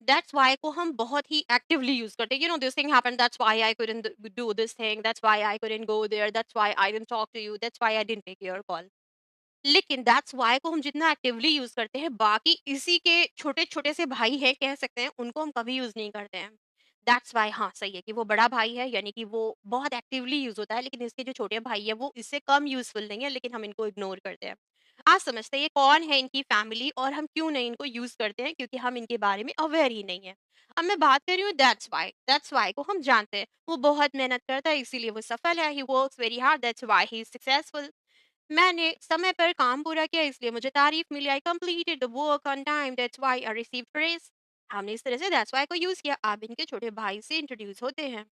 That's why को हम बहुत ही एक्टिवली यूज करते हैं। You know this thing happened, that's why I couldn't do this thing, that's why I couldn't go there, that's why I didn't talk to you, that's why I didn't take your call. लेकिन that's why को हम जितना actively use करते हैं, बाकी इसी के छोटे छोटे से भाई हैं कह सकते हैं, उनको हम कभी यूज नहीं करते हैं। दैट्स व्हाई, हाँ सही है कि वो बड़ा भाई है, यानी कि वो बहुत एक्टिवली यूज होता है, लेकिन इसके जो छोटे भाई है वो इससे कम यूजफुल नहीं है, लेकिन हम इनको इग्नोर करते हैं। आज समझते हैं ये कौन है इनकी फैमिली और हम क्यों नहीं इनको यूज करते हैं, क्योंकि हम इनके बारे में अवेयर ही नहीं है। अब मैं बात कर रही हूँ दैट्स वाई को हम जानते हैं, वो बहुत मेहनत करता है इसीलिए वो सफल है, he works very hard, that's why he is successful. मैंने समय पर काम पूरा किया इसलिए मुझे तारीफ मिली, I completed the work on time, that's why I received praise. हमने इस तरह से दैट्स व्हाई को यूज किया। आप इनके छोटे भाई से इंट्रोड्यूस होते हैं।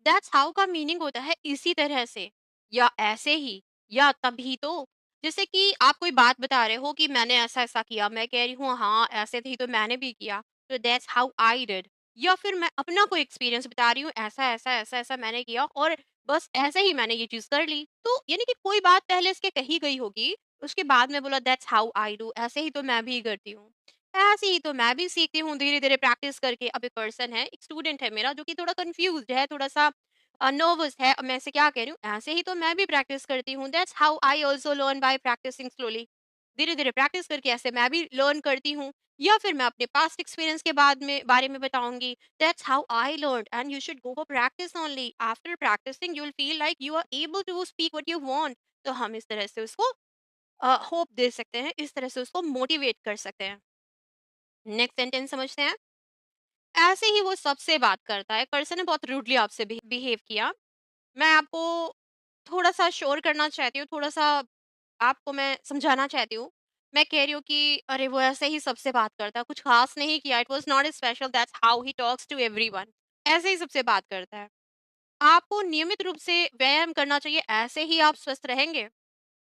दैट्स हाउ का मीनिंग होता है इसी तरह से, या ऐसे ही, या तभी तो। जैसे कि आप कोई बात बता रहे हो कि मैंने ऐसा ऐसा किया, मैं कह रही हूँ हाँ ऐसे ही तो मैंने भी किया, तो दैट्स हाउ आई डिड। या फिर मैं अपना कोई एक्सपीरियंस बता रही हूँ, ऐसा ऐसा ऐसा ऐसा मैंने किया और बस ऐसे ही मैंने ये चीज कर ली, तो यानी कि कोई बात पहले इसके कही गई होगी, उसके बाद में बोला दैट्स हाउ आई डू, ऐसे ही तो मैं भी करती हूँ, ऐसे ही तो मैं भी सीखती हूँ धीरे धीरे प्रैक्टिस करके। अब एक पर्सन है, एक स्टूडेंट है मेरा जो कि थोड़ा कंफ्यूज है, थोड़ा सा नर्वस है, अब मैं इसे क्या कह रही हूँ, ऐसे ही तो मैं भी प्रैक्टिस करती हूँ, that's how I also learn by practising slowly. धीरे धीरे प्रैक्टिस करके ऐसे मैं भी लर्न करती हूँ। या फिर मैं अपने पास्ट एक्सपीरियंस के बाद में बारे में बताऊंगी, that's how I learn and you should go for practice only, after practising you will feel like you are able to speak what you want. तो हम इस तरह से उसको होप दे सकते हैं, इस तरह से उसको मोटिवेट कर सकते हैं। नेक्स्ट सेंटेंस समझते हैं। ऐसे ही वो सबसे बात करता है, पर्सन ने बहुत रूडली आपसे बिहेव किया। मैं आपको थोड़ा-सा श्योर करना चाहती हूँ, थोड़ा-सा आपको मैं समझाना चाहती हूँ। मैं कह रही हूँ कि अरे वो ऐसे ही सबसे बात करता है, कुछ ख़ास नहीं किया, it was not special, that's how he talks to everyone. ऐसे ही सबसे बात करता है। आपको नियमित रूप से व्यायाम करना चाहिए, ऐसे ही आप स्वस्थ रहेंगे।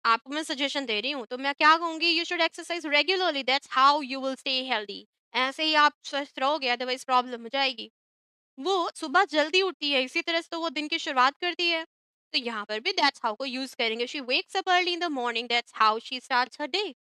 आपको मैं सजेशन दे रही हूँ, तो मैं क्या कहूँगी, you should exercise regularly, that's how you will stay healthy. ऐसे ही आप स्वस्थ रहोगे, अदरवाइज़ प्रॉब्लम हो जाएगी। वो सुबह जल्दी उठती है, इसी तरह से तो वो दिन की शुरुआत करती है। तो यहाँ पर भी दैट्स हाउ को यूज़ करेंगे। She wakes up early in the morning, that's how she starts her day.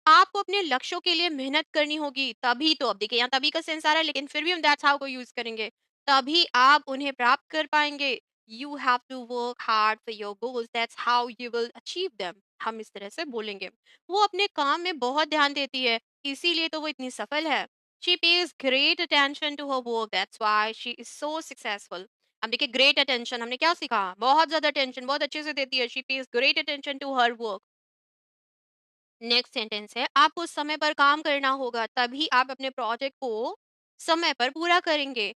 आपको अपने लक्ष्यों के लिए मेहनत करनी होगी, तभी तो, अब देखिए यहाँ तभी का सेंस आ रहा है, लेकिन फिर भी हम दैट्स हाउ को यूज़ करेंगे। तभी आप उन्हें प्राप्त कर पाएँगे। You have to work hard for your goals, that's how you will achieve them. हम इस तरह से बोलेंगे। वो अपने काम में बहुत ध्यान देती है, इसीलिए तो वो इतनी सफल है। She pays great attention to her work, that's why she is so successful. अब देखिए ग्रेट अटेंशन हमने क्या सीखा? बहुत ज़्यादा अटेंशन, बहुत अच्छे से देती है। She pays great attention to her work. Next sentence है, आपको समय पर काम करना होगा, तभी आप अपने प्रोजेक्ट को समय पर पूरा करेंगे।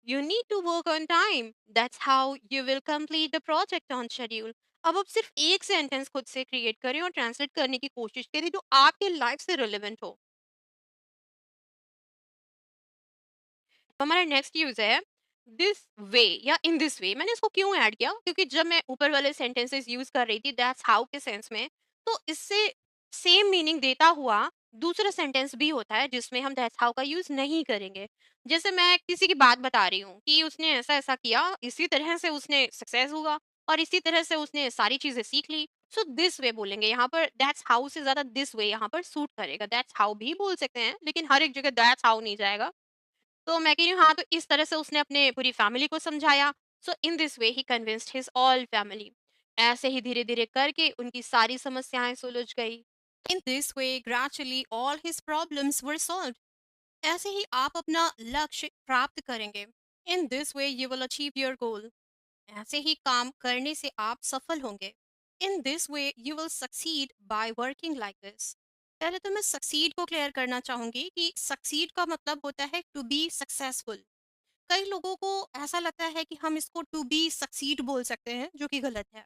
You need to work on time, that's how you will complete the project on schedule. अब आप सिर्फ एक सेंटेंस खुद से क्रिएट करें और ट्रांसलेट करने की कोशिश करें जो आपके लाइफ से रिलेवेंट हो। तो हमारा नेक्स्ट यूज है दिस वे या इन दिस वे। मैंने इसको क्यों ऐड किया, क्योंकि जब मैं ऊपर वाले सेंटेंसेस यूज कर रही थी दैट्स हाउ के सेंस में, तो इससे सेम मीनिंग देता हुआ दूसरा सेंटेंस भी होता है जिसमें हम दैट्स हाउ का यूज नहीं करेंगे। जैसे मैं किसी की बात बता रही हूँ कि उसने ऐसा ऐसा किया, इसी तरह से उसने सक्सेस हुआ और इसी तरह से उसने सारी चीजें सीख ली, सो दिस वे बोलेंगे। यहाँ पर दैट्स हाउ से ज्यादा दिस वे यहाँ पर सूट करेगा। दैट्स हाउ भी बोल सकते हैं, लेकिन हर एक जगह दैट्स हाउ नहीं जाएगा। तो मैं कह रही हूँ हाँ, तो इस तरह से उसने अपने पूरी फैमिली को समझाया। So in this way he convinced his all family. ऐसे ही धीरे-धीरे करके उनकी सारी समस्याएँ सुलझ गई। In this way gradually all his problems were solved. ऐसे ही आप अपना लक्ष्य प्राप्त करेंगे। In this way you will achieve your goal. ऐसे ही काम करने से आप सफल होंगे। In this way you will succeed by working like this. पहले तो मैं सक्सीड को क्लियर करना चाहूंगी कि सक्सीड का मतलब होता है टू बी सक्सेसफुल। कई लोगों को ऐसा लगता है कि हम इसको टू बी सक्सीड बोल सकते हैं, जो कि गलत है।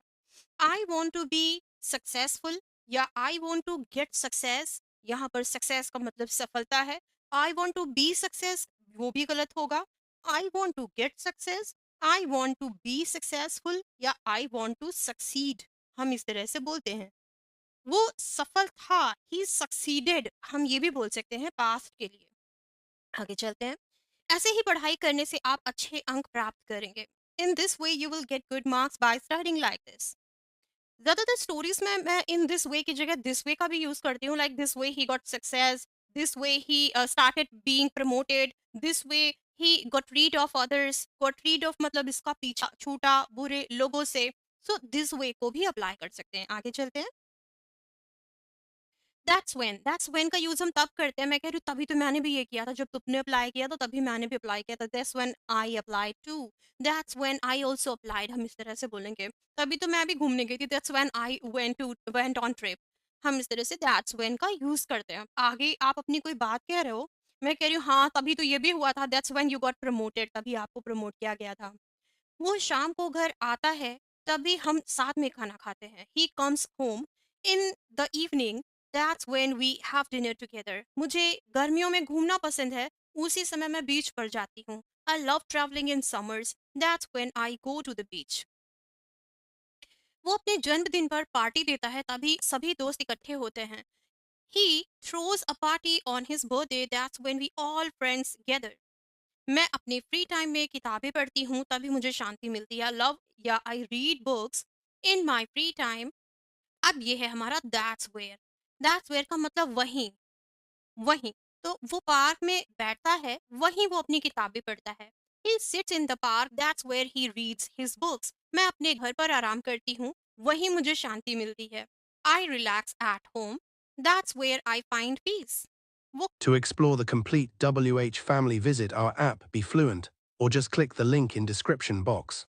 I want to be successful या I want to get success, यहाँ पर सक्सेस का मतलब सफलता है। I want to be success वो भी गलत होगा। I want to get success, I want to be successful या आई वॉन्ट टू सक्सीड, हम इस तरह से बोलते हैं। वो सफल था, ही सक्सीडेड, हम ये भी बोल सकते हैं पास्ट के लिए। आगे चलते हैं। ऐसे ही पढ़ाई करने से आप अच्छे अंक प्राप्त करेंगे। In this way you will get good marks by studying like this. ज्यादातर स्टोरीज में मैं इन दिस वे की जगह दिस वे का भी यूज करती हूँ, like this way he got success, this way he started being promoted, this way he got rid of others, got rid of मतलब इसका पीछा छूटा बुरे लोगों से। सो दिस वे को भी अप्लाई कर सकते हैं। आगे चलते हैं। दैट्स व्हेन का यूज़ हम तब करते हैं, मैं कह रही हूँ तभी तो मैंने भी ये किया था, जब तुमने अप्लाई किया तो तभी मैंने भी अप्लाई किया था। That's when I applied to, that's when I also applied, हम इस तरह से बोलेंगे। तभी तो मैं भी घूमने गई थी, that's when I went on trip. हम इस तरह से दैट्स व्हेन का यूज़ करते हैं। आगे आप अपनी कोई बात कह रहे हो, मैं कह रही हूँ हाँ, तभी तो ये भी हुआ था, that's when you got promoted, तभी आपको प्रमोट किया गया था। वो शाम को घर आता है, तभी हम साथ में खाना खाते हैं। He comes home in the evening, that's when we have dinner together. मुझे गर्मियों में घूमना पसंद है, उसी समय मैं बीच पर जाती हूँ। I love travelling in summers, that's when I go to the beach. वो अपने जन्मदिन पर पार्टी देता है, तभी सभी दोस्त इकट्ठे होते हैं। He throws a party on his birthday, that's when we all friends gather. मैं अपने फ्री टाइम में किताबें पढ़ती हूँ, तभी मुझे शांति मिलती है। लव या I read books in my free time. अब ये है हमारा दैट्स वेयर का मतलब वहीं, वहीं। तो वो पार्क में बैठता है, वहीं वो अपनी किताबें पढ़ता है। He sits in the park, that's where he reads his books. मैं अपने घर पर आराम करती हूँ, वहीं मुझे शांति मिलती है। I relax at home, that's where I find peace. वो To explore the complete WH family, visit our app Be Fluent or just click the link in description box.